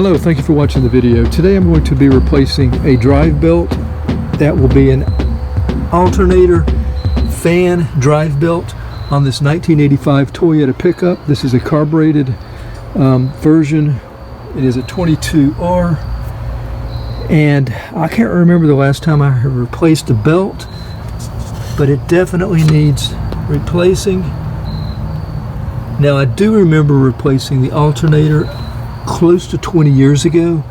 Hello, thank you for watching the video. Today I'm going to be replacing a drive belt. That will be an Alternator fan drive belt on this 1985 Toyota pickup. This is a carbureted version. It is a 22R, and I can't remember the last time I replaced a belt, but it definitely needs replacing. Now I do remember replacing the alternator close to 20 years ago,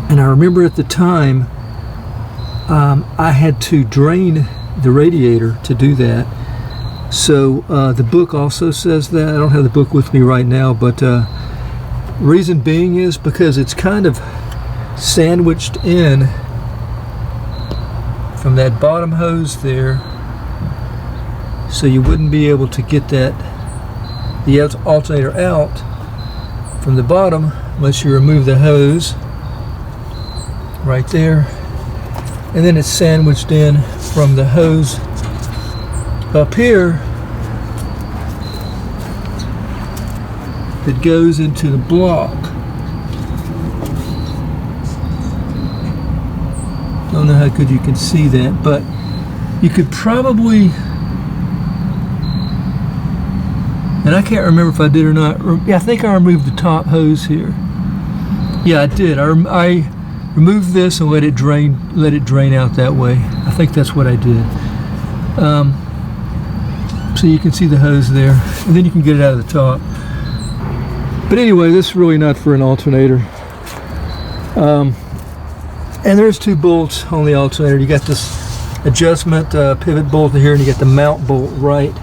and I remember at the time I had to drain the radiator to do that. So the book also says that. I don't have the book with me right now, but reason being is because it's kind of sandwiched in from that bottom hose there, so you wouldn't be able to get the alternator out from the bottom unless you remove the hose right there, and then it's sandwiched in from the hose up here that goes into the block. Don't know how good you can see that, but you could probably, and I can't remember if I did or not. Yeah, I think I removed the top hose here. Yeah, I did. I removed this and let it drain out that way. I think that's what I did. So you can see the hose there, and then you can get it out of the top. But anyway, this is really not for an alternator. And there's two bolts on the alternator. You got this adjustment pivot bolt here, and you got the mount bolt right.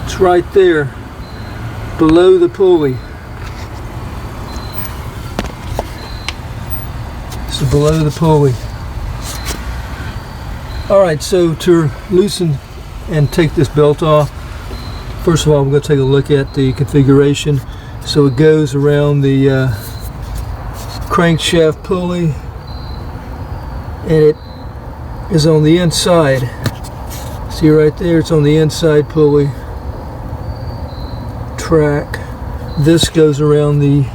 It's right there below the pulley. So below the pulley. Alright, so to loosen and take this belt off, first of all, I'm going to take a look at the configuration. So it goes around the crankshaft pulley, and it is on the inside. See right there, it's on the inside pulley track. This goes around the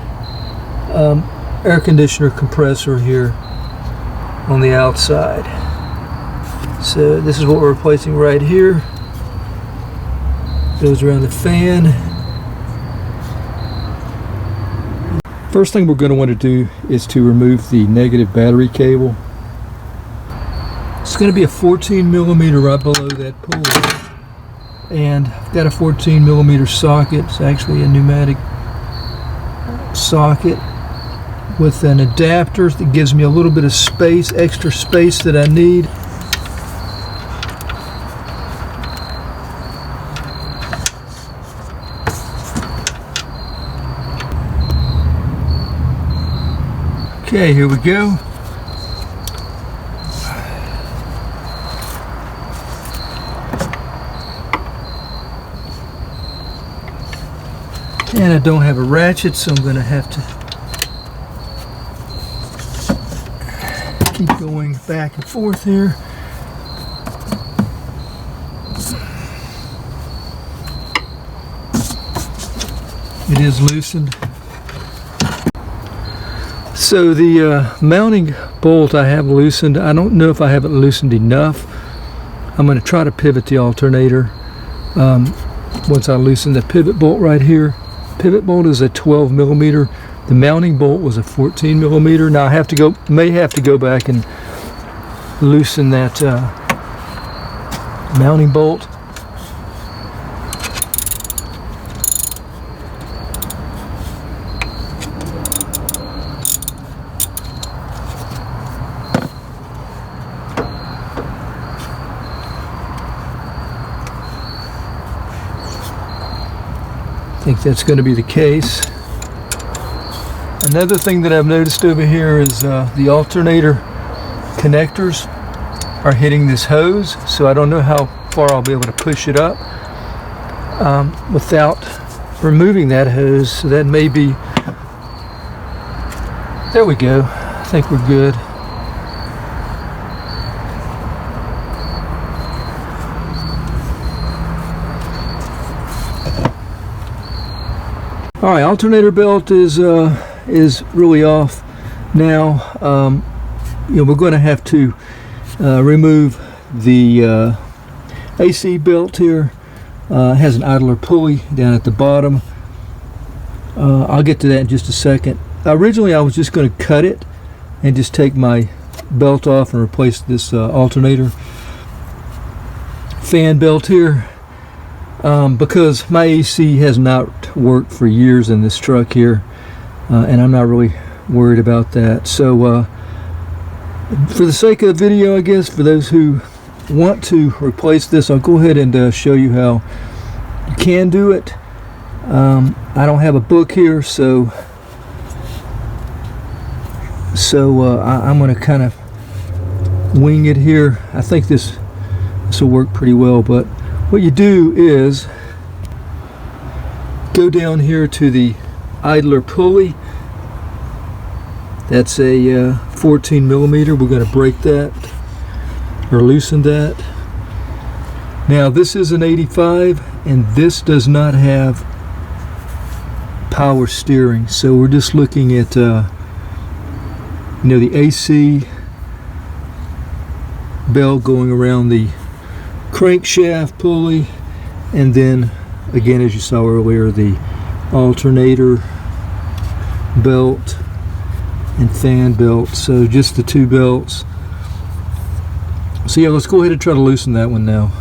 air conditioner compressor here on the outside. So this is what we're replacing right here. Goes around the fan. First thing we're going to want to do is to remove the negative battery cable. It's going to be a 14 millimeter right below that pulley, and I've got a 14 millimeter socket. It's actually a pneumatic socket with an adapter that gives me a little bit of space, extra space that I need. Okay, here we go. And I don't have a ratchet, so I'm going to have to keep going back and forth here. It is loosened. So the mounting bolt I have loosened. I don't know if I have it loosened enough. I'm going to try to pivot the alternator once I loosen the pivot bolt right here. Pivot bolt is a 12 millimeter. The mounting bolt was a 14 millimeter. Now I may have to go back and loosen that mounting bolt. I think that's going to be the case. Another thing that I've noticed over here is the alternator connectors are hitting this hose, so I don't know how far I'll be able to push it up without removing that hose. So that may be, there we go. I think we're good. All right, alternator belt is really off now. We're going to have to remove the AC belt here. It has an idler pulley down at the bottom. I'll get to that in just a second. Originally, I was just going to cut it and just take my belt off and replace this alternator fan belt here, because my AC has not worked for years in this truck here, and I'm not really worried about that. So for the sake of the video, I guess, for those who want to replace this, I'll go ahead and show you how you can do it. I don't have a book here, so I'm going to kind of wing it here. I think this will work pretty well, but what you do is go down here to the idler pulley. That's a 14 millimeter. We're going to break that or loosen that. Now this is an 85, and this does not have power steering, so we're just looking at the AC belt going around the crankshaft pulley, and then again, as you saw earlier, the alternator belt and fan belt. So just the two belts. So yeah, let's go ahead and try to loosen that one now.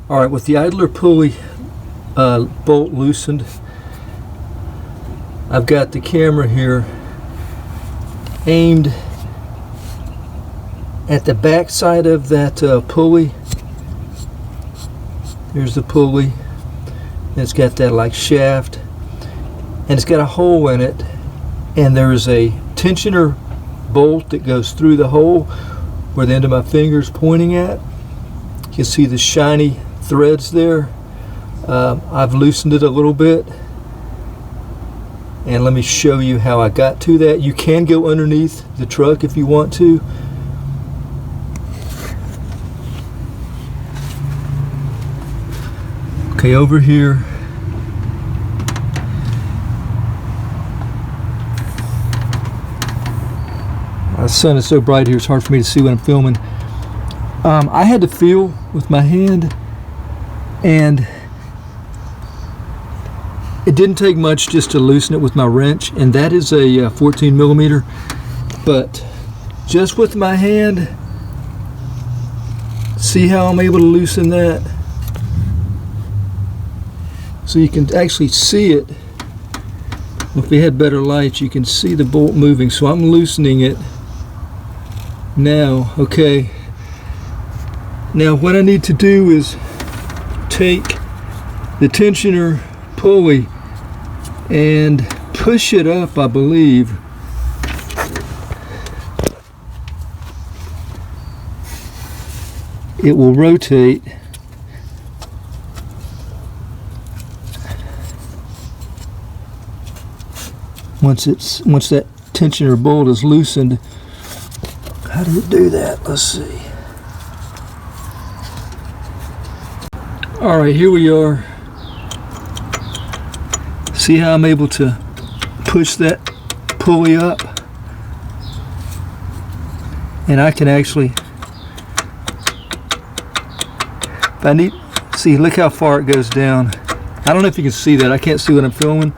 All right, with the idler pulley bolt loosened, I've got the camera here aimed at the back side of that pulley. Here's the pulley. And it's got that like shaft, and it's got a hole in it, and there's a tensioner bolt that goes through the hole where the end of my finger is pointing at. You can see the shiny threads there. I've loosened it a little bit, and let me show you how I got to that. You can go underneath the truck if you want to. Okay, over here, the sun is so bright here it's hard for me to see what I'm filming. I had to feel with my hand, and it didn't take much just to loosen it with my wrench, and that is a 14 millimeter, but just with my hand, see how I'm able to loosen that? So you can actually see it. If we had better lights, you can see the bolt moving. So I'm loosening it now. Okay, now what I need to do is take the tensioner pulley and push it up, I believe. It will rotate. Once that tensioner bolt is loosened. How do you do that? Let's see. All right, here we are. See how I'm able to push that pulley up? And I can actually, if I need, see, look how far it goes down. I don't know if you can see that. I can't see what I'm filming.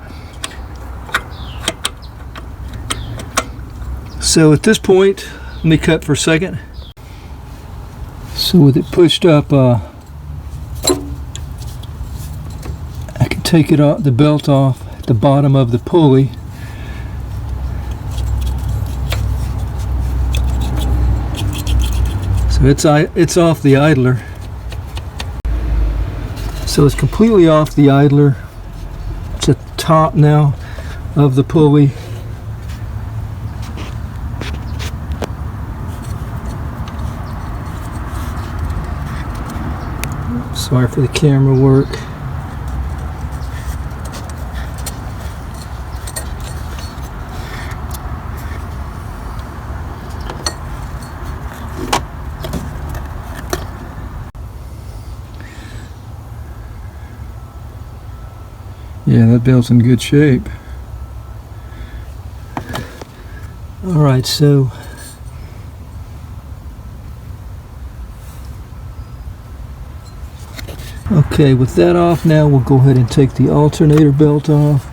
So at this point, let me cut for a second. So with it pushed up, I can take it off, the belt off at the bottom of the pulley. So it's off the idler. So it's completely off the idler. It's at the top now of the pulley. Sorry for the camera work. Yeah, that belt's in good shape. Alright, so okay, with that off, now we'll go ahead and take the alternator belt off.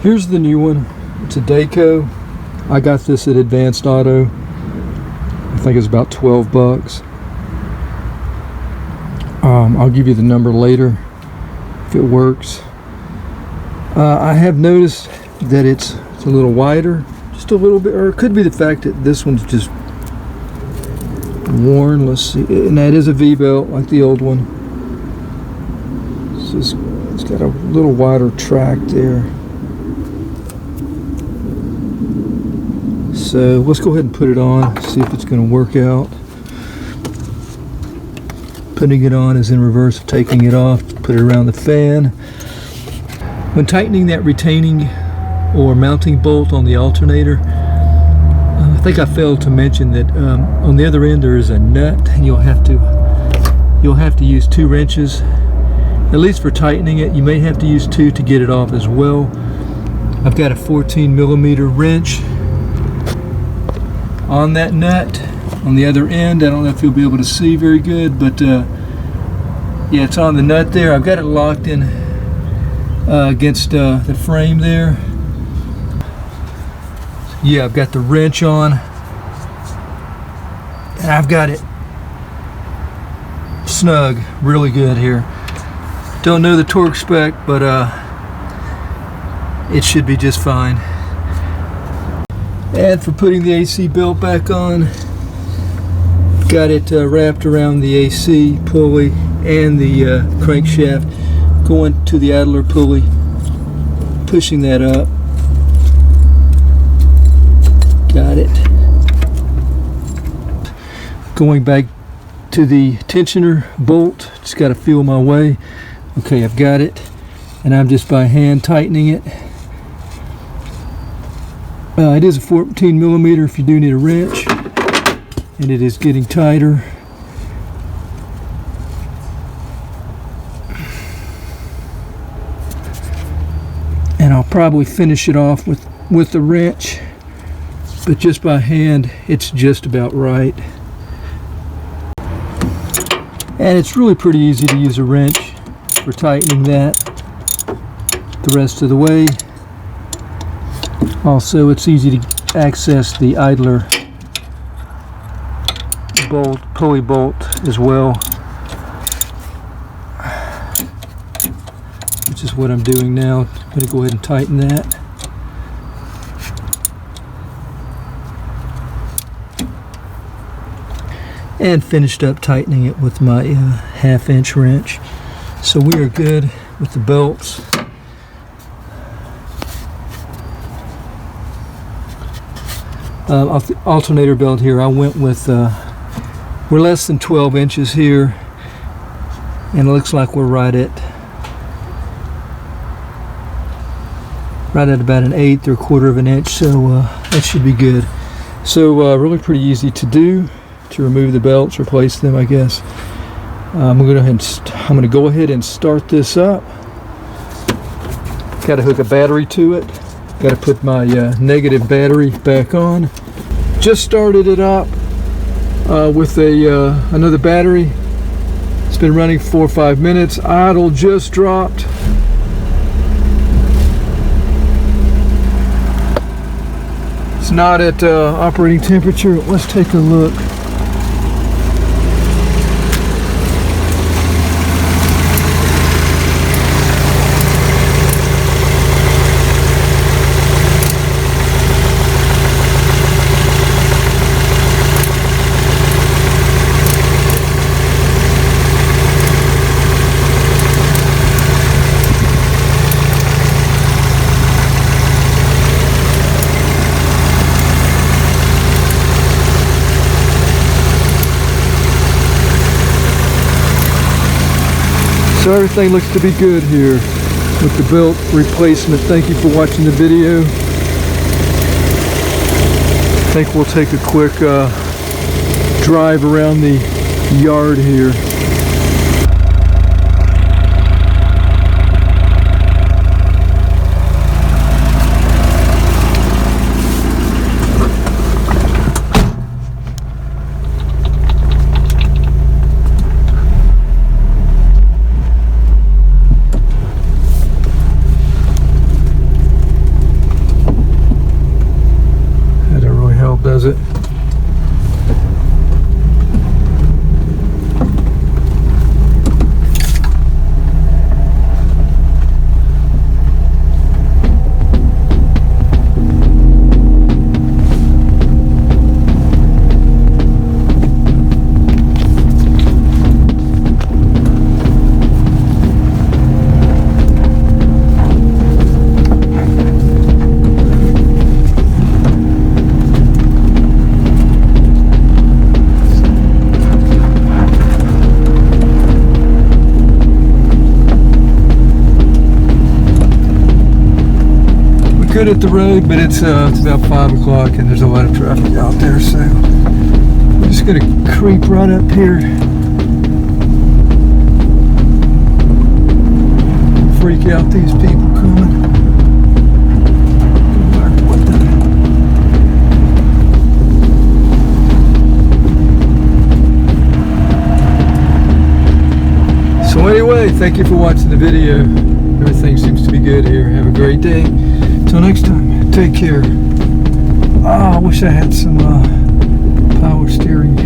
Here's the new one. It's a DAYCO. I got this at Advanced Auto. I think it's about 12 bucks. I'll give you the number later if it works. I have noticed that it's a little wider, just a little bit, or it could be the fact that this one's just worn. Let's see, and that is a V-belt like the old one. It's got a little wider track there. So let's go ahead and put it on, see if it's going to work out. Putting it on is in reverse of taking it off. Put it around the fan. When tightening that retaining or mounting bolt on the alternator, I think I failed to mention that on the other end there is a nut, and you'll have to use 2 wrenches, at least for tightening it. You may have to use 2 to get it off as well. I've got a 14mm wrench on that nut on the other end. I don't know if you'll be able to see very good, but yeah, it's on the nut there. I've got it locked in against the frame there. Yeah, I've got the wrench on, and I've got it snug, really good here. Don't know the torque spec, but it should be just fine. And for putting the AC belt back on, got it wrapped around the AC pulley and the crankshaft, going to the idler pulley, pushing that up. Got it. Going back to the tensioner bolt, just got to feel my way. Okay, I've got it, and I'm just by hand tightening it. It is a 14mm if you do need a wrench, and it is getting tighter. And I'll probably finish it off with the wrench, but just by hand it's just about right. And it's really pretty easy to use a wrench for tightening that the rest of the way. Also, it's easy to access the idler bolt, pulley bolt as well, which is what I'm doing now. I'm going to go ahead and tighten that. And finished up tightening it with my 1/2-inch wrench. So we are good with the belts. Alternator belt here, I went with, we're less than 12 inches here, and it looks like we're right at about an 1/8 or 1/4 of an inch, so that should be good. So really pretty easy to do, to remove the belts, replace them, I guess. I'm going to go ahead and start this up. Got to hook a battery to it. Got to put my negative battery back on. Just started it up with another battery. It's been running 4 or 5 minutes. Idle just dropped. It's not at operating temperature. Let's take a look. So everything looks to be good here with the belt replacement. Thank you for watching the video. I think we'll take a quick drive around the yard here. Does it? Good at the road, but it's about 5 o'clock and there's a lot of traffic out there, so we're just gonna creep right up here, freak out these people coming. What the? So anyway, thank you for watching the video. Everything seems to be good here. Have a great day. Till next time, take care. Oh, I wish I had some power steering.